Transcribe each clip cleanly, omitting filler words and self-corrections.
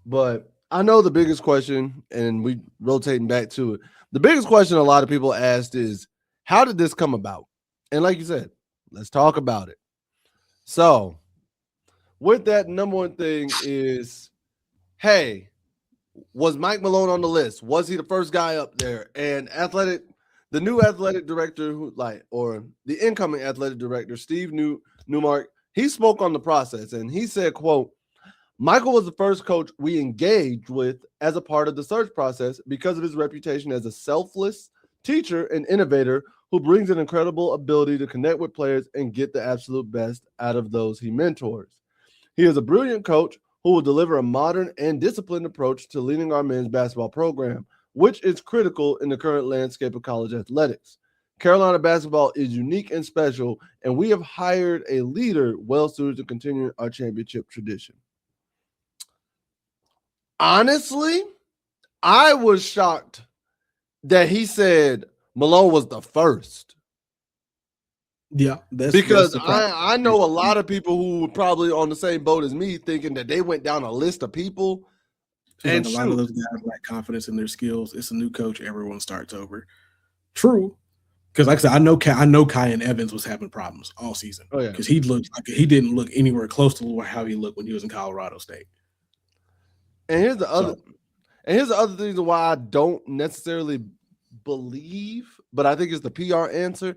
But I know the biggest question, and we rotating back to it. The biggest question a lot of people asked is, how did this come about? And like you said, let's talk about it. So, with that, number one thing is, hey, was Mike Malone on the list? Was he the first guy up there? And the new athletic director, or the incoming athletic director, Steve Newmark, he spoke on the process and he said, "quote Michael was the first coach we engaged with as a part of the search process because of his reputation as a selfless teacher and innovator who brings an incredible ability to connect with players and get the absolute best out of those he mentors. He is a brilliant coach who will deliver a modern and disciplined approach to leading our men's basketball program, which is critical in the current landscape of college athletics. Carolina basketball is unique and special, and we have hired a leader well suited to continue our championship tradition." Honestly, I was shocked that he said Malone was the first. Yeah, because I know a lot of people who were probably on the same boat as me, thinking that they went down a list of people. And like a lot of those guys lack confidence in their skills. It's a new coach. Everyone starts over. True. Because like I said, I know Kyan Evans was having problems all season. Oh, yeah. Because he didn't look anywhere close to how he looked when he was in Colorado State. And here's the other thing why I don't necessarily believe, but I think it's the PR answer,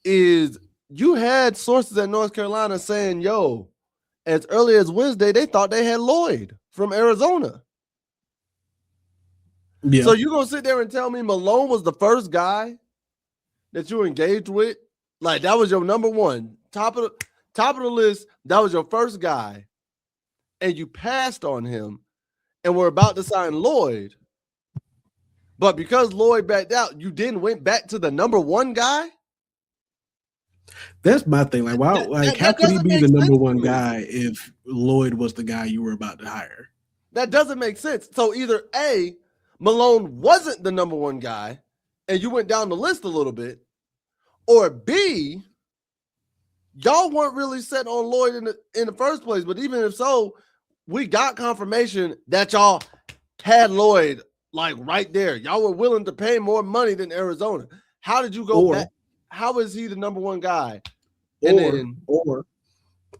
is you had sources at North Carolina saying, yo, as early as Wednesday, they thought they had Lloyd from Arizona. Yeah. So you're going to sit there and tell me Malone was the first guy that you engaged with? Like, that was your number one, top of the list. That was your first guy. And you passed on him and were about to sign Lloyd. But because Lloyd backed out, you then went back to the number one guy? That's my thing. Like, wow, how could he be the number one guy if Lloyd was the guy you were about to hire? That doesn't make sense. So either A, Malone wasn't the number one guy, and you went down the list a little bit, or B, y'all weren't really set on Lloyd in the first place. But even if so, we got confirmation that y'all had Lloyd like right there. Y'all were willing to pay more money than Arizona. How did you go back? How is he the number one guy?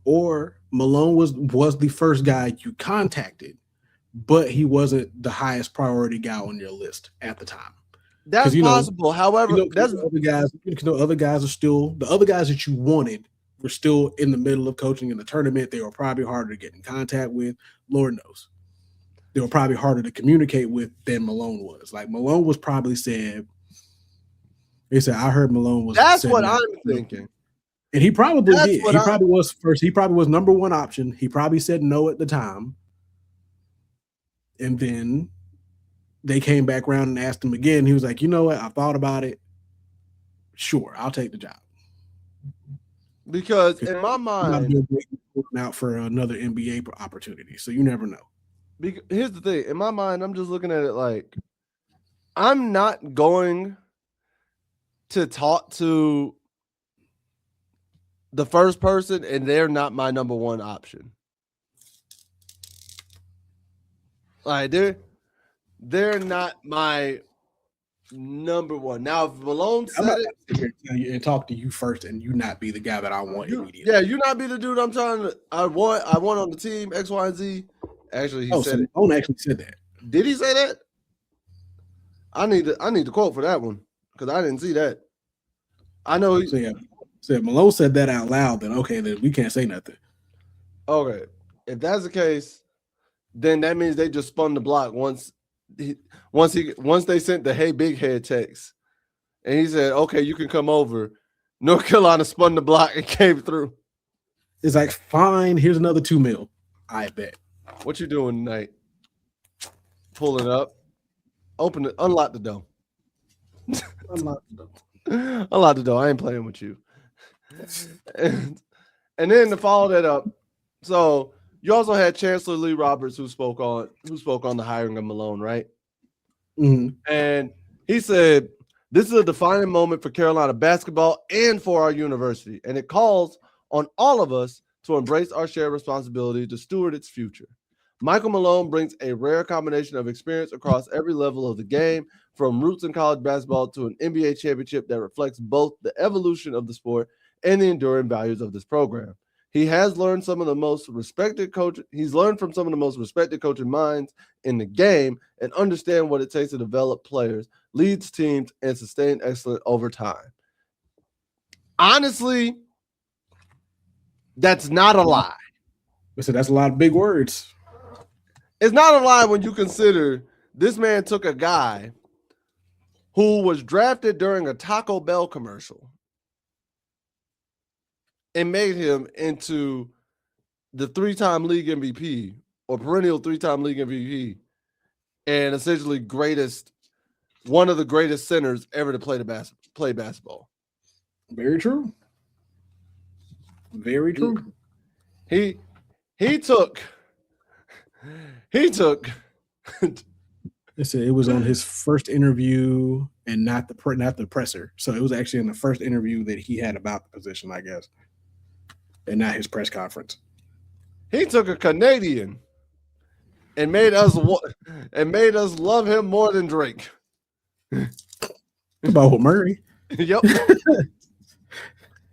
Or Malone was the first guy you contacted, but he wasn't the highest priority guy on your list at the time. That's possible. However, that's other guys. Other guys are still the other guys that you wanted were still in the middle of coaching in the tournament. They were probably harder to get in contact with. Lord knows, they were probably harder to communicate with than Malone was. Like Malone was probably said. They said, I heard Malone was. That's what I'm thinking. And he probably did. He probably was first. He probably was number one option. He probably said no at the time. And then they came back around and asked him again. He was like, you know what? I thought about it. Sure, I'll take the job. Because in my mind, I'm out for another NBA opportunity. So you never know. Here's the thing. In my mind, I'm just looking at it like, I'm not going to talk to the first person, and they're not my number one option. Like they're not my number one. Now, if Malone said it, and talk to you first, and you not be the guy that I want immediately. Yeah, you not be the dude I'm trying to. I want on the team X, Y, and Z. Actually, he said it. Malone actually said that. Did he say that? I need the quote for that one because I didn't see that. I know he said Malone said that out loud. Then okay, then we can't say nothing. Okay, if that's the case, then that means they just spun the block once they sent the "Hey Big Head" text, and he said, "Okay, you can come over." North Carolina spun the block and came through. It's like, fine, here's another $2 million. I bet. What you doing tonight? Pull it up. Open it. Unlock the door. Unlock the door. Unlock the door. I ain't playing with you. And then to follow that up, so you also had Chancellor Lee Roberts who spoke on the hiring of Malone, right? Mm-hmm. And he said, "This is a defining moment for Carolina basketball and for our university, and it calls on all of us to embrace our shared responsibility to steward its future. Michael Malone brings a rare combination of experience across every level of the game, from roots in college basketball to an NBA championship that reflects both the evolution of the sport and the enduring values of this program. He has learned some of the most respected coach. He's learned from some of the most respected coaching minds in the game and understand what it takes to develop players, leads teams, and sustain excellence over time. Honestly, that's not a lie. So that's a lot of big words. It's not a lie when you consider this man took a guy who was drafted during a Taco Bell commercial and made him into the three-time league MVP or perennial three-time league MVP and essentially one of the greatest centers ever to play basketball. Very true. Very true. He took They said it was on his first interview and not the presser. So it was actually in the first interview that he had about the position, I guess, and not his press conference. He took a Canadian and made us love him more than Drake. About Murray. Yep.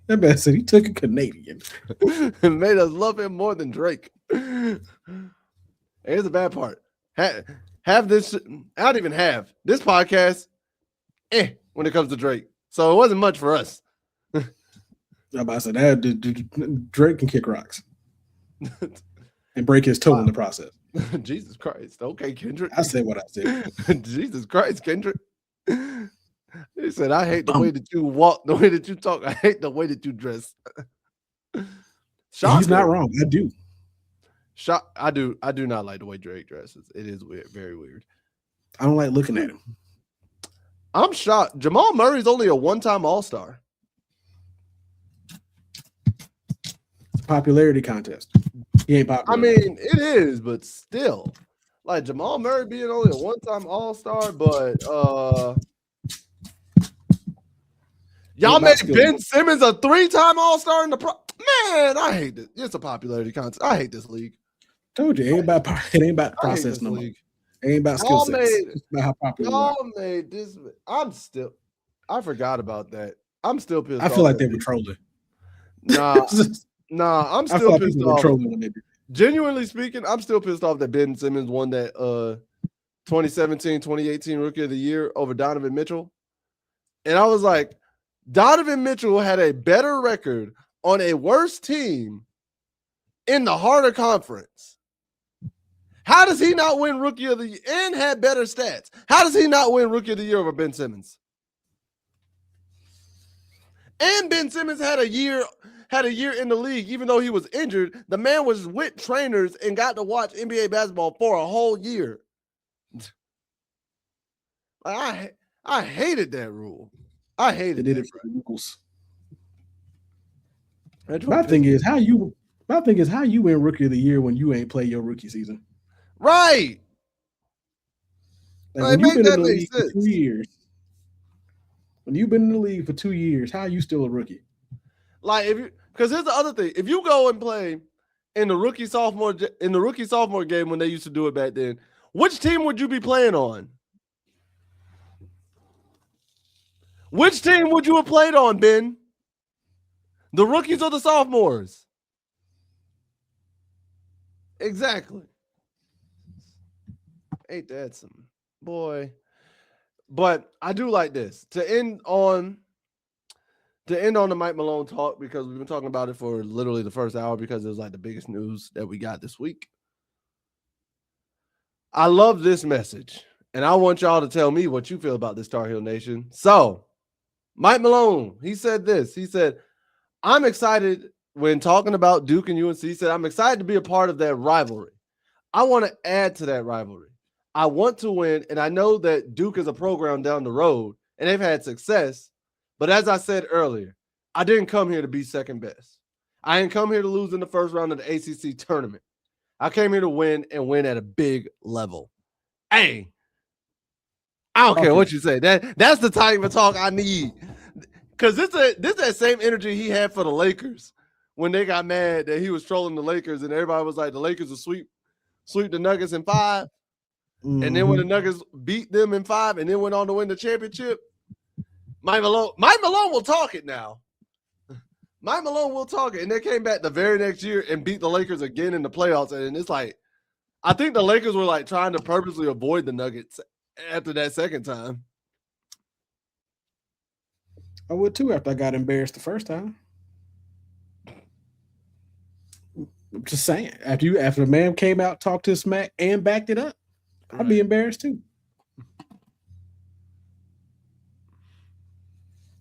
That man said he took a Canadian and made us love him more than Drake. Here's the bad part. Have this. I don't even have this podcast. When it comes to Drake, so it wasn't much for us. I'm about to say that Drake can kick rocks and break his toe in the process. Jesus Christ. Okay, Kendrick. I said what I said. Jesus Christ, Kendrick. He said, I hate the way that you walk, the way that you talk. I hate the way that you dress. He's not wrong. I do. I do not like the way Drake dresses. It is weird, very weird. I don't like looking at him. I'm shocked. Jamal Murray's only a one-time All-Star. It's a popularity contest. He ain't popular. I mean, it is, but still. Like Jamal Murray being only a one-time All-Star, but y'all made Ben Simmons a three-time All-Star in the man. I hate this. It's a popularity contest. I hate this league. Told you, it ain't about the process no more. It ain't about skill sets. It's about how popular y'all made this. I forgot about that. I'm still pissed off. I feel like they were trolling. Nah, I'm still pissed off. Trolling when they did. Genuinely speaking, I'm still pissed off that Ben Simmons won that 2017-2018 Rookie of the Year over Donovan Mitchell. And I was like, Donovan Mitchell had a better record on a worse team in the harder conference. How does he not win Rookie of the Year and had better stats? How does he not win Rookie of the Year over Ben Simmons? And Ben Simmons had a year in the league, even though he was injured. The man was with trainers and got to watch NBA basketball for a whole year. I hated that rule. I hated it. They did it for the Eagles. My thing is how you win Rookie of the Year when you ain't play your rookie season. Right. Like when you've been in the league for 2 years. When you've been in the league for 2 years, how are you still a rookie? Like because here's the other thing. If you go and play in the rookie sophomore game when they used to do it back then, which team would you be playing on? Which team would you have played on, Ben? The rookies or the sophomores? Exactly. Ain't that some boy? But I do like this to end on the Mike Malone talk, because we've been talking about it for literally the first hour because it was like the biggest news that we got this week. I love this message, and I want y'all to tell me what you feel about this Tar Heel Nation. So, Mike Malone, he said this. He said, I'm excited when talking about Duke and UNC. He said, I'm excited to be a part of that rivalry. I want to add to that rivalry. I want to win, and I know that Duke is a program down the road, and they've had success. But as I said earlier, I didn't come here to be second best. I didn't come here to lose in the first round of the ACC tournament. I came here to win and win at a big level. Hey, I don't care what you say. That's the type of talk I need. Because this that same energy he had for the Lakers when they got mad that he was trolling the Lakers and everybody was like, the Lakers will sweep sweep the Nuggets in 5, and then when the Nuggets beat them in 5 and then went on to win the championship, Mike Malone will talk it now. Mike Malone will talk it. And they came back the very next year and beat the Lakers again in the playoffs. And it's like, I think the Lakers were like trying to purposely avoid the Nuggets after that second time. I would too after I got embarrassed the first time. I'm just saying. After the man came out, talked his smack, and backed it up, I'd be embarrassed too.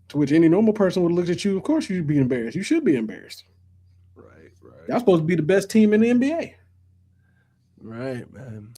To which any normal person would look at you, of course you'd be embarrassed. You should be embarrassed. Right. Y'all supposed to be the best team in the NBA. Right, man.